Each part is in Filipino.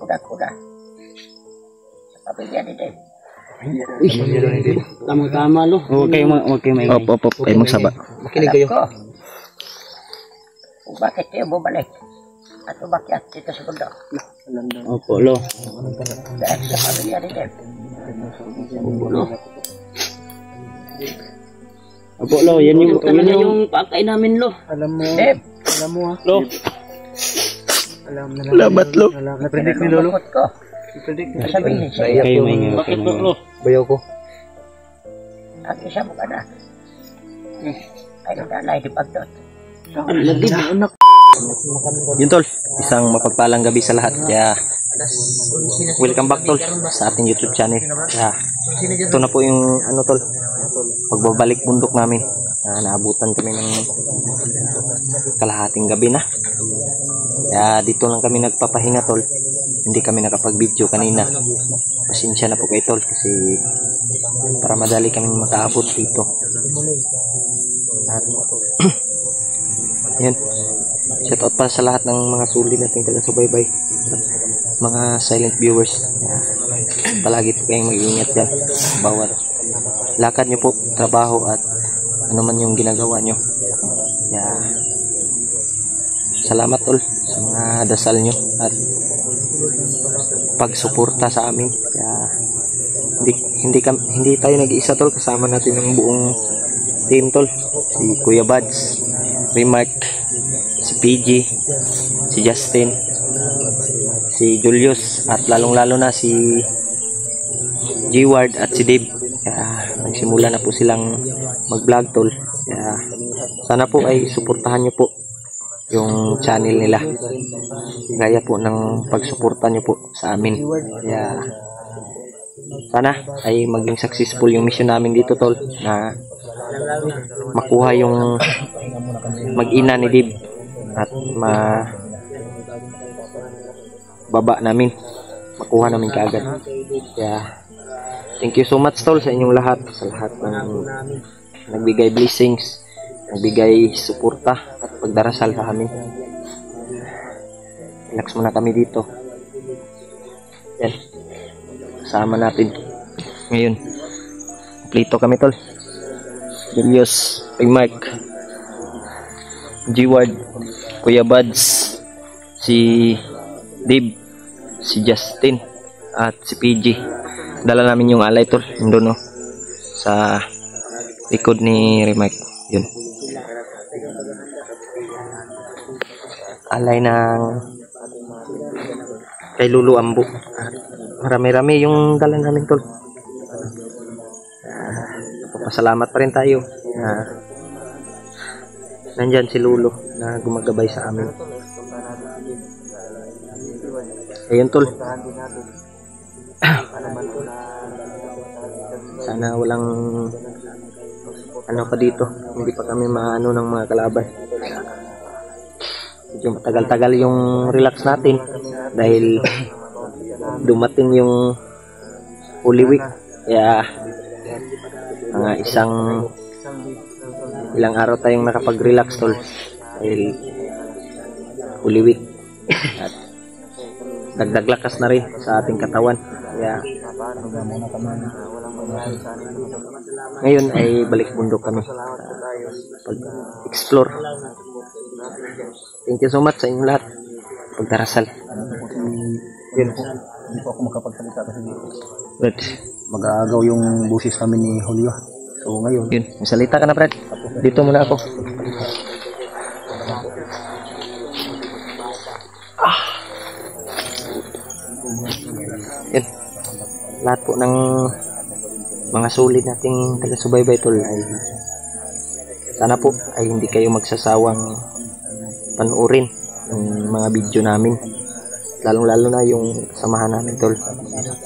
Kuda-kuda. Sa pamilya ni Dave. Tama-tama lo. Huwag kayo maingay. Op, ay magsaba. Makinig kayo. Alam ko, kung bakit kayo bumalik at umakyat dito sa bundok. Opo, lo. Dahil sa pamilya ni Dave. Opo, lo. Opo, lo. Yan yung pagkain namin lo. Dave! Alam mo ha. lo. Labat, lo. Na-predict ni Lolo. Pinagmumukot ko. Sasabihin sa iyo. Kayo maingay. Bakit lo? Bayaw ko. Ang isa mong anak ay nanay ni Pagdot. Yun tol, isang mapagpalang gabi sa lahat. Kaya welcome back tol sa ating YouTube channel. Kaya ito na po yung ano tol, pagbabalik bundok namin. Naabutan kami ng kalahating gabi na. Kaya dito lang kami nagpapahinga tol. Hindi kami nakapag-video kanina. Pasensya na po kayo tol kasi para madali kami makaabot dito. At yan. Shout out pa sa lahat ng mga sulit nating taga-subaybay. Mga silent viewers. Palagi po kayong mag-iingat dyan. Bawat lakad nyo po, trabaho at ano man yung ginagawa nyo. Kaya salamat tol sa mga dasal nyo at pagsuporta sa amin. Kaya hindi tayo nag-iisa tol, kasama natin yung buong team tol. Si Kuya Bads, Remark, si PG, si Justin, si Julius at lalong-lalo na si G-Ward at si Dave. Kaya nagsimula na po silang mag-vlog tol. Kaya sana po ay suportahan nyo po yung channel nila gaya po ng pagsuporta nyo po sa amin. Kaya sana ay maging successful yung mission namin dito tol, na makuha yung mag-ina ni Dib at baba namin, makuha namin kaagad. Kaya thank you so much tol sa inyong lahat, sa lahat ng nagbigay blessings, nagbigay suporta at pagdarasal sa amin. Relax muna kami dito. Yan, kasama natin ngayon kompleto kami tol. Julius, Mark, G-Ward, Kuya Bads, si Dave, si Justin at si PG. Dala namin yung alay tol, doon no, sa likod ni Remark. Yun, alay ng kay Lulu Ambo. Marami-rami yung dala namin tol. Pasalamat pa rin tayo na nandyan si Lulu na gumagabay sa amin. Ayun tol, sana walang ano pa dito, hindi pa kami maano ng mga kalaban. Medyo matagal-tagal yung relax natin dahil dumating yung Holy Week. Kaya mga ilang araw tayong nakapag-relax tol dahil Holy Week at dagdag lakas na rin sa ating katawan. Kaya ngayon ay balik bundok kami pag-explore. Thank you so much sa inyong lahat, pagdarasal. Yun, Hindi po ako makapagsalita kasi Brad, mag-aagaw yung busis kami ni Julio. So ngayon, yun, magsalita ka na Brad. Dito muna ako. Yun, lahat po ng mga sulit nating taga-subaybay tol ay sana po ay hindi kayo magsasawang panuorin ng mga video namin, lalong-lalo na yung samahan namin tol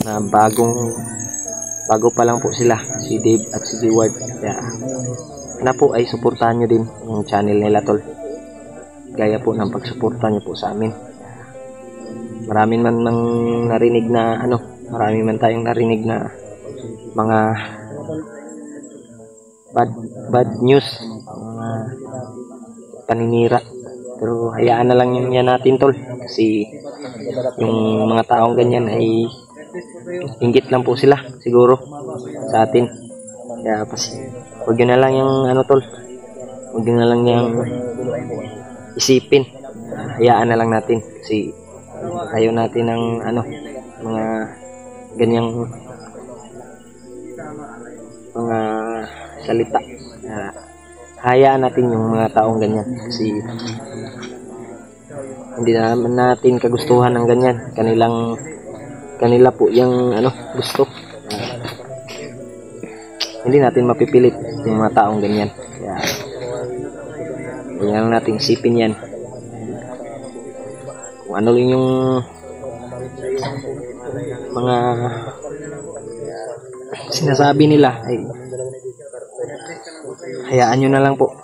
na bago pa lang po sila, si Dave at si G-Ward. Kaya na po ay suportahan nyo din yung channel nila tol, gaya po ng pagsuporta nyo po sa amin. Marami man nang narinig na marami man tayong narinig na mga bad news, mga paninira, pero hayaan na lang yan natin tol, kasi yung mga taong ganyan ay inggit lang po sila siguro sa atin. Kaya huwag yun na lang yung ano tol, huwag yun na lang yung isipin, hayaan na lang natin kasi ayaw natin ng ano, mga ganyang mga salita. Hayaan natin yung mga taong ganyan kasi hindi naman natin kagustuhan ng ganyan. Kanila po yung ano gusto. Hindi natin mapipilit yung mga taong ganyan. Kaya huwag lang natin isipin yan. Kung ano yung mga sinasabi nila ay hayaan nyo na lang po.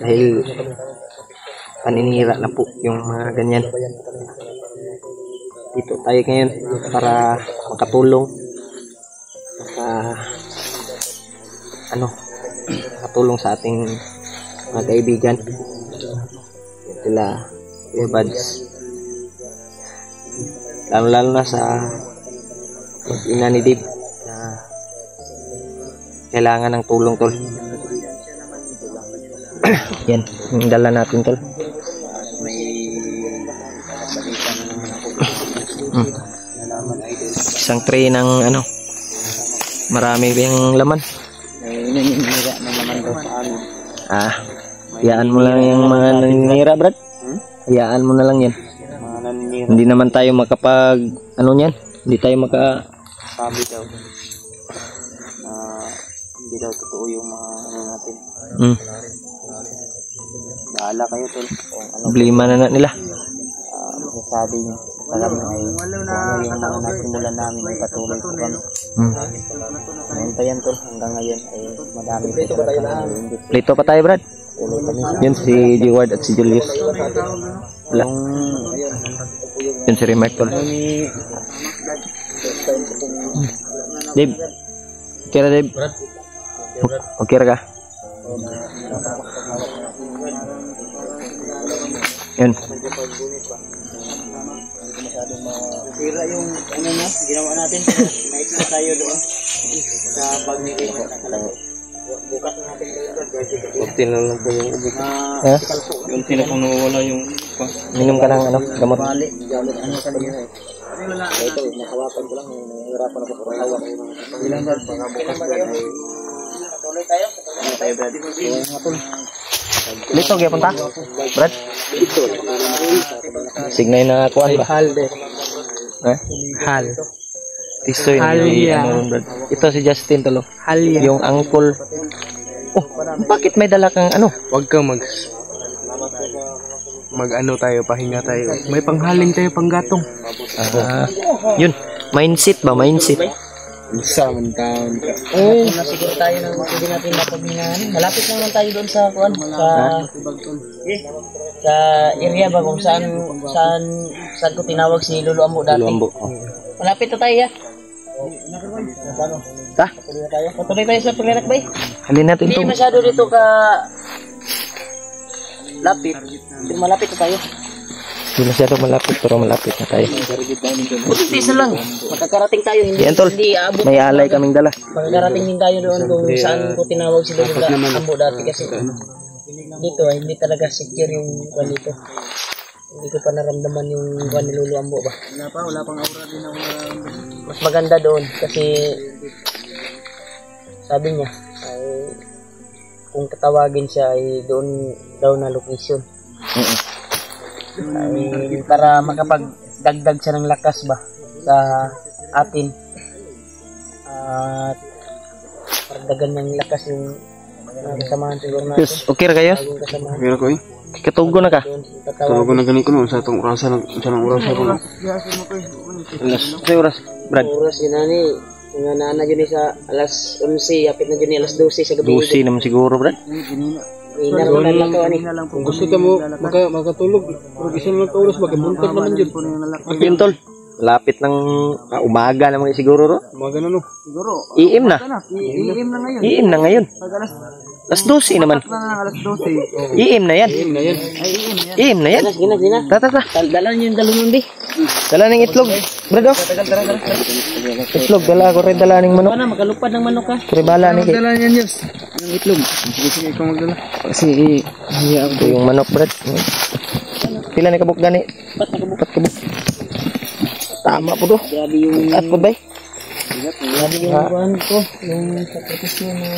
Dahil paninira na po yung mga ganyan. Dito tayo ngayon para makatulong, makatulong sa ating mga kaibigan sila earbuds, lalo na sa ina ni Dave na kailangan ng tulong tol. Yan yung dala natin tol. Isang tray ng ano, marami yung laman. Naninira ng naman daw sa amin. Hayaan mo lang yung mga naninira, Brad. Hayaan mo na lang yan. Mga naninira. Hindi naman tayo makapag ano niyan. Hindi tayo Sabi daw. Hindi daw totoo yung mga ano natin. Bahala kayo tol. Problema na nila. Masasabi niyo. Alam mo ay yung mga nasimulan namin ay patuloy po kami. Ngayon tol, hanggang ngayon ay madami po sa Plito pa tayo, Brad. Yun si Jeward at si Julius. Wala. Yun si Remark tol. Dave. Okay ra, Dave? Okay ra ka? Yun. Sira yung ano na, ginawa natin. Maikot tayo doon sa pag-nilip. Bukas na natin kayo. Unti na lang po yung ubik. Unti na kung nawawala yung Minom ka ng ano, gamot. balik. Ano kanina eh. Ito, nakawapan ko lang. Nahihirapan ako sa hawak. Ilang ba? Mga bukas yan ay patuloy tayo. Lito, kaya punta? Brad? Signay na kuan ba? Hal de. Hal. Tisoy na ano, Brad. Ito si Justin tolo. Halya. Yung uncle. Oh, bakit may dala kang ano? Huwag kang mag-ano tayo, pahinga tayo. May panghaling tayo, panggatong. Yun. Mindset ba? Mindset. Isa man taon ka. Na siguro tayo ng pwede natin mapaghingahan. Malapit naman tayo doon sa kuan sa area ba kung saan ko tinawag si Lolo Ambo dati. Malapit na tayo ya. Patuloy tayo sa paglalakbay. Halin natin Hindi to. masyado dito ka lapit. Pero malapit na tayo. Hindi masyado malapit pero malapit na tayo. Isa lang. Makakarating tayo. Yan tol. Hindi aabot. May alay kaming dala. Makakarating din tayo doon kung saan ko tinawag si Lolo Ambo dati kasi dito hindi talaga secure yung kuan dito. Hindi ko pa naramdaman yung kuan ni Lolo Ambo ba. Wala pang aura din ako naramdaman. Mas maganda doon kasi sabi niya ay kung tatawagin siya ay doon daw na location. Ay, para makapagdagdag siya ng lakas ba sa atin at pardagan ng lakas yung kasamahan siguro natin. Yes, okay ra kayo? Pero ko eh. Katugo na ka. Tulog na ganito no, sa itong urasa ng urasa ko. Alas, sa oras, Brad. Oras yun ani. Nga nana yun sa alas 11, apit na yun alas 12 sa gabi. 12 naman siguro, Brad. Inarunan lang to ani. Kung gusto ka mo makatulog, kung isa lang ka oras, magkabuntag naman yun. Yun tol. Lapit ng umaga naman siguro ro. Umaga na no. Siguro. Iim na. Iim na ngayon. Iim na ngayon. Pag alas Alas 12 naman. Alas 12. Iim na yan. Ayun na yan. Iim na yan. Sige na. Ta. Dala niyo yung dalawang di. Dala ng itlog. Brad, oh. Itlog, dala ako rin dala ng manok. Ano, makalupad ng manok ka. Kribala ni Magdala niyan, Diyos. Ng itlog. Sige, ikaw magdala. Kasi, Ito yung manok, Brad. Pila ni kabuk gani? 4 kabuk. Tama po do. Grabe yung... At po ba? Grabe yung buwan ko. Yung sakripisyo na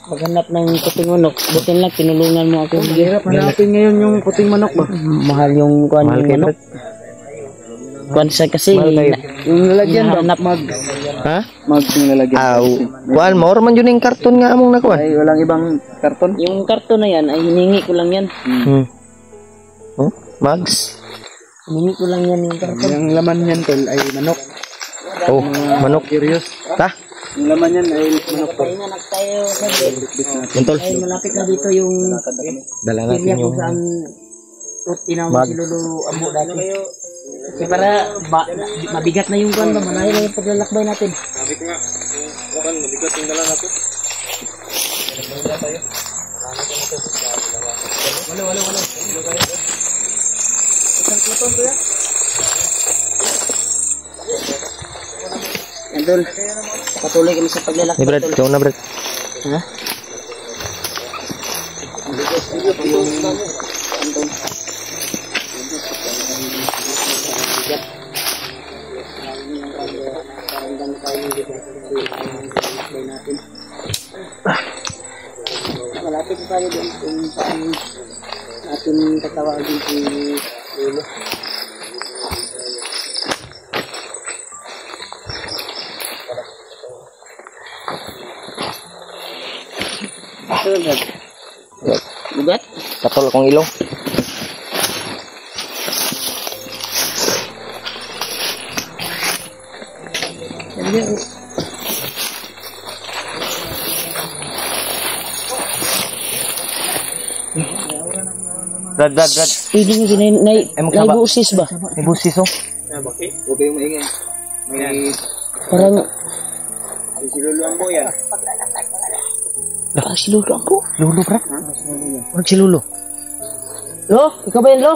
maghanap ng puting manok. Butin lang, tinulungan mo ako. hirap hanapin ngayon yung puting manok ba? Mahal yung kuhan Mahal yung kayo, manok. Kuhan sa kasi... Mahal kayo. Yung lalagyan ba? Nahanap. Mags. Ha? Mags yung lalagyan. Aw. Kuan more man yun yung karton nga among nakuha. Ay, walang ibang karton? Yung karton na yan, ay hiningi ko lang yan. Oh, Mags. Hiningi ko lang yan yung karton. Yung laman niyan, tol, ay manok. Oh, manok. Curious. Ta? Yung laman niyan ay manok, tol. Ay nanak tayo sabi. Mentol. Ay malapit na dito yung Dala area natin kung yung saan tinawag Mag. si Lolo Ambo dati. Kasi para mabigat na yung kuhan ba, malayo na yung paglalakbay natin. Yan tol, patuloy kami sa paglalakbay. Ni Brad, tol. ikaw na Brad. Ha? Malapit tayo doon kung saan natin tatawagin si Lolo. Bugat? Katol akong ilong. Brad. Pwede mo naibusis ba? Ibusis oh. Huwag kayong maingay. May Parang, si Lolo Ambo yan. si Lolo ako. Lolo, Brad. Ano si Lolo? Lo, ikaw ba yan, Lo?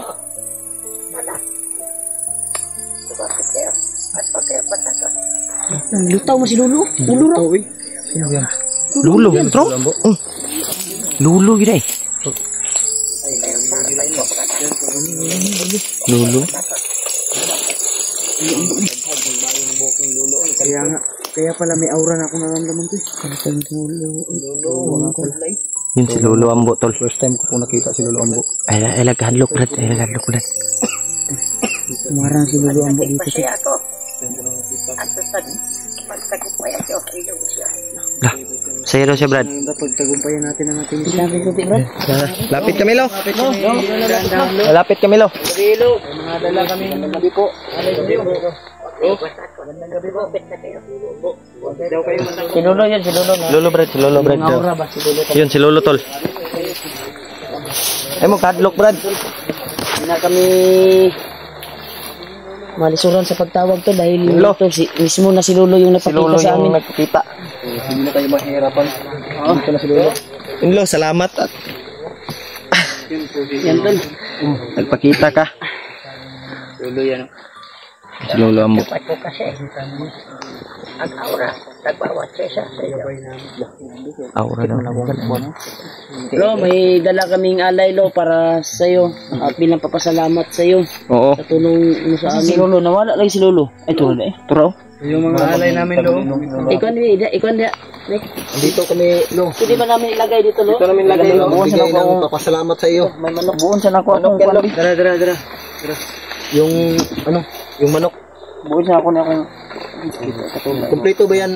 Lutaw mo si Lolo. Lolo raw. Lolo, bro. Lolo gina eh. Lolo. Kaya pala may aura na akong nararamdaman ko. Yun si Lolo Ambo, tol. First time ko po nakita si Lolo Ambo. Ay laghadlok, Brad. Kumarang si Lolo Ambo dito. Lah, saya daw siya, Brad. Dapat tagumpayan natin ang ating Sabi ko, Brad. Lapit kami, Lo. Lapit kami, Lo. mga dala kami ng gabi po. Si Lolo yan, si Lolo na. Lolo, Brad. Aura ba si Lolo? Yun, si Lolo, tol. Ay mo, kadlok, Brad. Hindi na kami malisuran sa pagtawag to dahil Lolo. ito, mismo na si Lolo yung Si napakita Lolo sa yung amin. nagkikita. Hindi na tayo mahihirapan. Dito na si Lolo. Yun, Lo, salamat. At Yan tol. nagpakita ka. Lolo yan. Si Lolo Ambo. Ako kasi ang aura nagbawat siya sa iyo. Aura daw. Lo, may dala kaming alay Lo para sa iyo. Bilang papasalamat sa iyo Oo. sa tulong mo sa amin. Si Lolo nawala lagi si Lolo. Ay tulad eh. Turo. Yung mga alay namin, Lo. Ikaw dia. Dito kami, Lo. Pwede ba namin ilagay dito Lo? Ito namin lagay, Lo. Buon sa Bigay ako. ng papasalamat sa iyo. May manok buon sa nako. Anong Yan, Lo. Dara. Yung, yung manok. buon sa ako na akong Kompleto ba yan,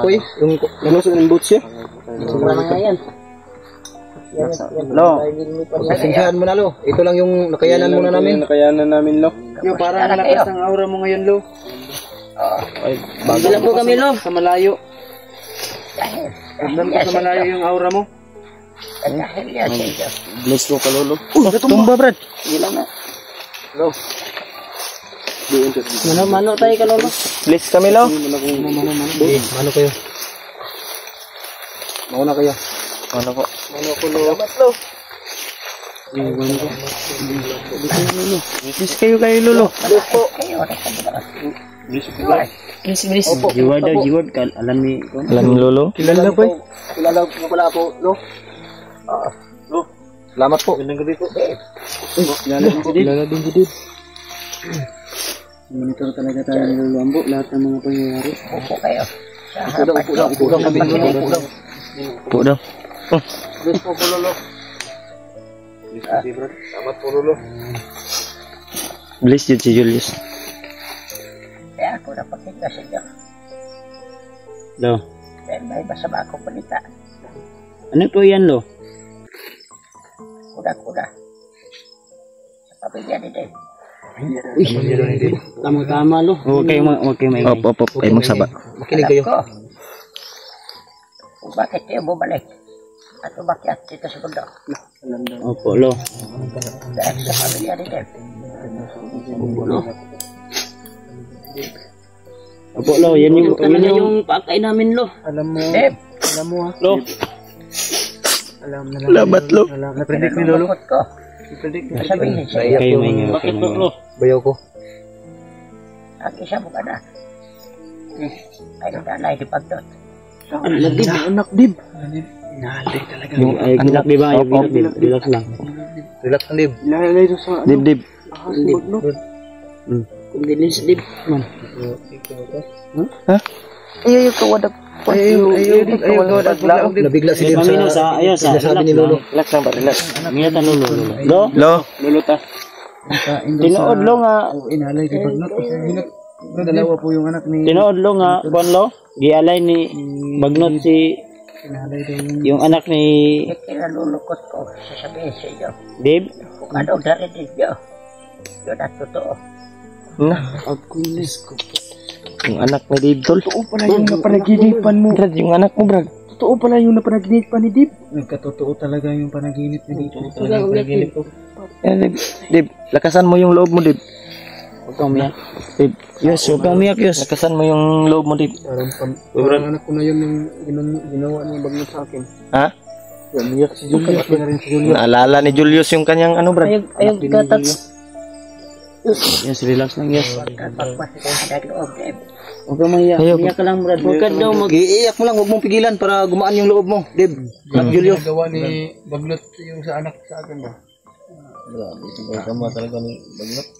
Kuy? Yung nalusot ng boots siya? sobrang nga yan. Lo. Pasensyahan mo na, Lo. Ito lang yung nakayanan muna namin. Nakayanan namin, Lo. Yung parang lakas ng aura mo ngayon, Lo. Bago lang po kami Lo. Sa malayo. Ramdam ko sa malayo yung aura mo. Bless mo ka, Lolo. Tumba, Brad. Ilan na. Lo. Mano tayo ka Lolo. Bless kami, Lo. Mano kayo. Mauna kayo. Ano po? Salamat, Lo. Miss kayo Lolo. Bilis. Jiwa daw, jiwa. Alam ni Lolo? Kilala ba? Kilala mo pala ako, Lo. Lo. Salamat po. Magandang gabi po. Kilala din Judith. Monitor talaga tayo ni Lolo Ambo. Lahat ng mga pangyayari. Upo kayo. Upo daw. Po daw. Bless po po, Lolo. Salamat po, Lolo. Bless yun si Julius. Kaya ako napakita sa inyo. Lo. Dahil may masama akong balita. Ano po yan, Lo? Kuda-kuda. Sa pamilya ni Dave. Tama-tama, Lo. Huwag kayo maingay. Op. Ay magsaba. Makinig kayo. Kung bakit kayo bumalik at umakyat dito sa bundok. Opo, Lo. Dahil sa pamilya ni Dave. Opo, Lo. Yan yung pagkain namin, Lo. Alam mo. Dave. Alam mo, ha? Lo. Salamat, Lo. Napredict ni Lolo. Pinalulungkot ko. Sabihin siya. Kayo maingay. Bakit po, Lo? Bayaw ko. Ang isa mong anak ay nanay ni Pagdot. Anak, Dib. Inaalay talaga. Yung anak, di ba? Yung anak, relax lang. Relax lang, Dib. Inaalay doon sa... Dib. Kung dinis Dave. Ha? Ayaw ka wadak. Nabigla si Dib sa sinasabi ni Lolo. Relax lang ba? Relax. Ngiyatan, Lolo. Lolo ta. Tinood lo nga. Inaalay kay Bagnot. Dalawa po yung anak ni... Tinood lo nga. Kuan lo. Gialay ni Bagnot si... Yung anak ni... Kinalulukot ko. Sasabihin sa iyo. Dib. Kung ano narinig niyo. Yun at totoo. Yung anak ni Dib, tol. Totoo pala yung napanaginipan mo. Brad, yung anak mo, Brad. Totoo pala yung napanaginipan ni Dib. Nagkatotoo talaga yung panaginip ni Dib. Dib, lakasan mo yung loob mo, Dib. Huwag kang umiyak. Dib, yes, huwag kang umiyak, yes. Lakasan mo yung loob mo, Dib. Parang anak ko na yun yung ginawa niya Bagnot sa akin. Ha? Umiyak si Julius. Na rin si Julius. Naalala ni Julius yung kanyang ano, Brad. Ayaw gatats. Yes, relax lang, yes. Pagpasikahan loob, Dave. Huwag kang maiyak. Iyak ka lang, Brad. Huwag ka daw Iiyak mo lang, huwag mong pigilan para gumaan yung loob mo, Dib. At Julius. gawa ni Bagnot yung sa anak sa akin ba? Grabe, talaga ni Bagnot.